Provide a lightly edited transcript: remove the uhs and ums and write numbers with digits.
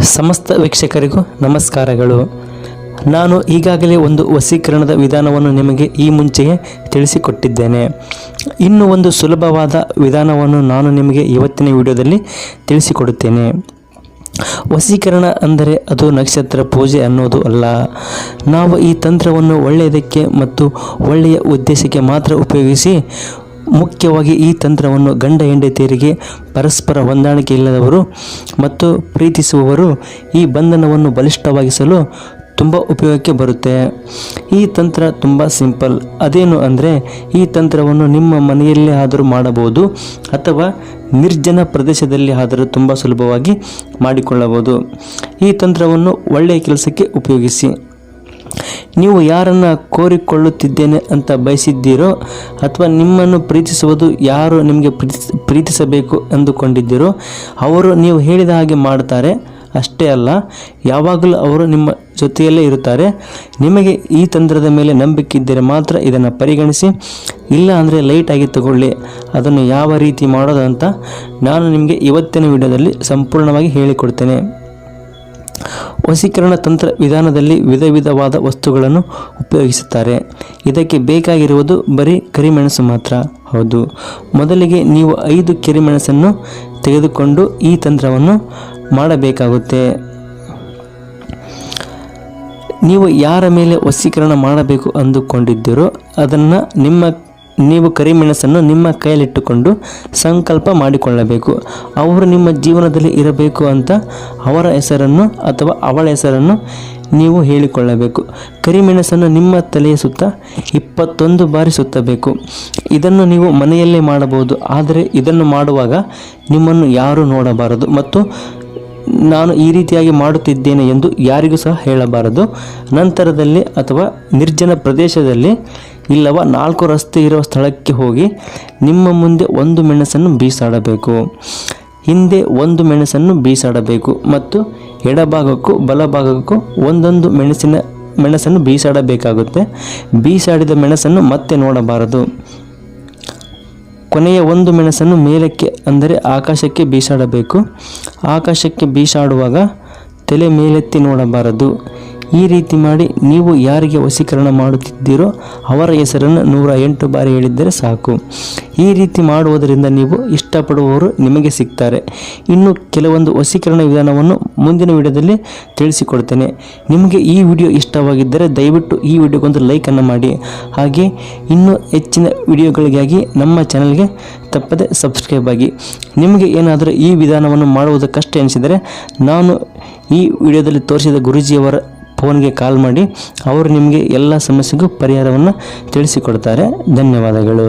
ಸಮಸ್ತ ವೀಕ್ಷಕರಿಗೂ ನಮಸ್ಕಾರಗಳು. ನಾನು ಈಗಾಗಲೇ ಒಂದು ವಶೀಕರಣದ ವಿಧಾನವನ್ನು ನಿಮಗೆ ಈ ಮುಂಚೆಯೇ ತಿಳಿಸಿಕೊಟ್ಟಿದ್ದೇನೆ. ಇನ್ನು ಒಂದು ಸುಲಭವಾದ ವಿಧಾನವನ್ನು ನಾನು ನಿಮಗೆ ಇವತ್ತಿನ ವಿಡಿಯೋದಲ್ಲಿ ತಿಳಿಸಿಕೊಡುತ್ತೇನೆ. ವಶೀಕರಣ ಅಂದರೆ ಅದು ನಕ್ಷತ್ರ ಪೂಜೆ ಅನ್ನೋದು ಅಲ್ಲ. ನಾವು ಈ ತಂತ್ರವನ್ನು ಒಳ್ಳೆಯದಕ್ಕೆ ಮತ್ತು ಒಳ್ಳೆಯ ಉದ್ದೇಶಕ್ಕೆ ಮಾತ್ರ ಉಪಯೋಗಿಸಿ, ಮುಖ್ಯವಾಗಿ ಈ ತಂತ್ರವನ್ನು ಗಂಡ ಹೆಂಡತಿಯರಿಗೆ ಪರಸ್ಪರ ಹೊಂದಾಣಿಕೆ ಇಲ್ಲದವರು ಮತ್ತು ಪ್ರೀತಿಸುವವರು ಈ ಬಂಧನವನ್ನು ಬಲಿಷ್ಠವಾಗಿಸಲು ತುಂಬ ಉಪಯೋಗಕ್ಕೆ ಬರುತ್ತೆ. ಈ ತಂತ್ರ ತುಂಬ ಸಿಂಪಲ್. ಅದೇನು ಅಂದರೆ, ಈ ತಂತ್ರವನ್ನು ನಿಮ್ಮ ಮನೆಯಲ್ಲೇ ಆದರೂ ಮಾಡಬಹುದು ಅಥವಾ ನಿರ್ಜನ ಪ್ರದೇಶದಲ್ಲಿ ಆದರೂ ತುಂಬ ಸುಲಭವಾಗಿ ಮಾಡಿಕೊಳ್ಳಬಹುದು. ಈ ತಂತ್ರವನ್ನು ಒಳ್ಳೆಯ ಕೆಲಸಕ್ಕೆ ಉಪಯೋಗಿಸಿ. ನೀವು ಯಾರನ್ನು ಕೋರಿಕೊಳ್ಳುತ್ತಿದ್ದೇನೆ ಅಂತ ಬಯಸಿದ್ದೀರೋ ಅಥವಾ ನಿಮ್ಮನ್ನು ಪ್ರೀತಿಸುವುದು ಯಾರು ನಿಮಗೆ ಪ್ರೀತಿಸಬೇಕು ಅಂದುಕೊಂಡಿದ್ದೀರೋ ಅವರು ನೀವು ಹೇಳಿದ ಹಾಗೆ ಮಾಡ್ತಾರೆ. ಅಷ್ಟೇ ಅಲ್ಲ, ಯಾವಾಗಲೂ ಅವರು ನಿಮ್ಮ ಜೊತೆಯಲ್ಲೇ ಇರುತ್ತಾರೆ. ನಿಮಗೆ ಈ ತಂತ್ರದ ಮೇಲೆ ನಂಬಿಕೆ ಇದ್ದರೆ ಮಾತ್ರ ಇದನ್ನು ಪರಿಗಣಿಸಿ, ಇಲ್ಲ ಅಂದರೆ ಲೈಟಾಗಿ ತಗೊಳ್ಳಿ. ಅದನ್ನು ಯಾವ ರೀತಿ ಮಾಡೋದು ಅಂತ ನಾನು ನಿಮಗೆ ಇವತ್ತಿನ ವಿಡಿಯೋದಲ್ಲಿ ಸಂಪೂರ್ಣವಾಗಿ ಹೇಳಿಕೊಡ್ತೇನೆ. ವಶೀಕರಣ ತಂತ್ರ ವಿಧಾನದಲ್ಲಿ ವಿಧ ವಿಧವಾದ ವಸ್ತುಗಳನ್ನು ಉಪಯೋಗಿಸುತ್ತಾರೆ. ಇದಕ್ಕೆ ಬೇಕಾಗಿರುವುದು ಬರೀ ಕರಿಮೆಣಸು ಮಾತ್ರ. ಹೌದು, ಮೊದಲಿಗೆ ನೀವು 5 ಕರಿಮೆಣಸನ್ನು ತೆಗೆದುಕೊಂಡು ಈ ತಂತ್ರವನ್ನು ಮಾಡಬೇಕಾಗುತ್ತೆ. ನೀವು ಯಾರ ಮೇಲೆ ವಶೀಕರಣ ಮಾಡಬೇಕು ಅಂದುಕೊಂಡಿದ್ದೀರೋ ಅದನ್ನು ನೀವು ಕರಿಮೆಣಸನ್ನು ನಿಮ್ಮ ಕೈಯಲ್ಲಿಟ್ಟುಕೊಂಡು ಸಂಕಲ್ಪ ಮಾಡಿಕೊಳ್ಳಬೇಕು. ಅವರು ನಿಮ್ಮ ಜೀವನದಲ್ಲಿ ಇರಬೇಕು ಅಂತ ಅವರ ಹೆಸರನ್ನು ಅಥವಾ ಅವಳ ಹೆಸರನ್ನು ನೀವು ಹೇಳಿಕೊಳ್ಳಬೇಕು. ಕರಿಮೆಣಸನ್ನು ನಿಮ್ಮ ತಲೆಯ ಸುತ್ತ 21 ಬಾರಿ ಸುತ್ತಬೇಕು. ಇದನ್ನು ನೀವು ಮನೆಯಲ್ಲೇ ಮಾಡಬಹುದು, ಆದರೆ ಇದನ್ನು ಮಾಡುವಾಗ ನಿಮ್ಮನ್ನು ಯಾರೂ ನೋಡಬಾರದು ಮತ್ತು ನಾನು ಈ ರೀತಿಯಾಗಿ ಮಾಡುತ್ತಿದ್ದೇನೆ ಎಂದು ಯಾರಿಗೂ ಸಹ ಹೇಳಬಾರದು. ನಂತರದಲ್ಲಿ ಅಥವಾ ನಿರ್ಜನ ಪ್ರದೇಶದಲ್ಲಿ ಇಲ್ಲವ 4 ರಸ್ತೆ ಇರುವ ಸ್ಥಳಕ್ಕೆ ಹೋಗಿ ನಿಮ್ಮ ಮುಂದೆ 1 ಮೆಣಸನ್ನು ಬೀಸಾಡಬೇಕು, ಹಿಂದೆ 1 ಮೆಣಸನ್ನು ಬೀಸಾಡಬೇಕು ಮತ್ತು ಎಡಭಾಗಕ್ಕೂ ಬಲಭಾಗಕ್ಕೂ ಒಂದೊಂದು ಮೆಣಸನ್ನು ಬೀಸಾಡಬೇಕಾಗುತ್ತೆ. ಬೀಸಾಡಿದ ಮೆಣಸನ್ನು ಮತ್ತೆ ನೋಡಬಾರದು. ಕೊನೆಯ 1 ಮೆಣಸನ್ನು ಮೇಲಕ್ಕೆ ಅಂದರೆ ಆಕಾಶಕ್ಕೆ ಬೀಸಾಡಬೇಕು. ಆಕಾಶಕ್ಕೆ ಬೀಸಾಡುವಾಗ ತಲೆ ಮೇಲೆತ್ತಿ ನೋಡಬಾರದು. ಈ ರೀತಿ ಮಾಡಿ ನೀವು ಯಾರಿಗೆ ವಶೀಕರಣ ಮಾಡುತ್ತಿದ್ದೀರೋ ಅವರ ಹೆಸರನ್ನು 108 ಬಾರಿ ಹೇಳಿದ್ದರೆ ಸಾಕು. ಈ ರೀತಿ ಮಾಡುವುದರಿಂದ ನೀವು ಇಷ್ಟಪಡುವವರು ನಿಮಗೆ ಸಿಗ್ತಾರೆ. ಇನ್ನು ಕೆಲವೊಂದು ವಶೀಕರಣ ವಿಧಾನವನ್ನು ಮುಂದಿನ ವಿಡಿಯೋದಲ್ಲಿ ತಿಳಿಸಿಕೊಡ್ತೇನೆ. ನಿಮಗೆ ಈ ವಿಡಿಯೋ ಇಷ್ಟವಾಗಿದ್ದರೆ ದಯವಿಟ್ಟು ಈ ವಿಡಿಯೋಗೊಂದು ಲೈಕನ್ನು ಮಾಡಿ. ಹಾಗೆ ಇನ್ನೂ ಹೆಚ್ಚಿನ ವಿಡಿಯೋಗಳಿಗಾಗಿ ನಮ್ಮ ಚಾನಲ್ಗೆ ತಪ್ಪದೆ ಸಬ್ಸ್ಕ್ರೈಬ್ ಆಗಿ. ನಿಮಗೆ ಏನಾದರೂ ಈ ವಿಧಾನವನ್ನು ಮಾಡುವುದು ಕಷ್ಟ ಎನಿಸಿದರೆ ನಾನು ಈ ವಿಡಿಯೋದಲ್ಲಿ ತೋರಿಸಿದ ಗುರೂಜಿಯವರ ಫೋನ್ಗೆ ಕಾಲ್ ಮಾಡಿ ಅವರು ನಿಮಗೆ ಎಲ್ಲ ಸಮಸ್ಯೆಗೂ ಪರಿಹಾರವನ್ನು ತಿಳಿಸಿಕೊಡ್ತಾರೆ. ಧನ್ಯವಾದಗಳು.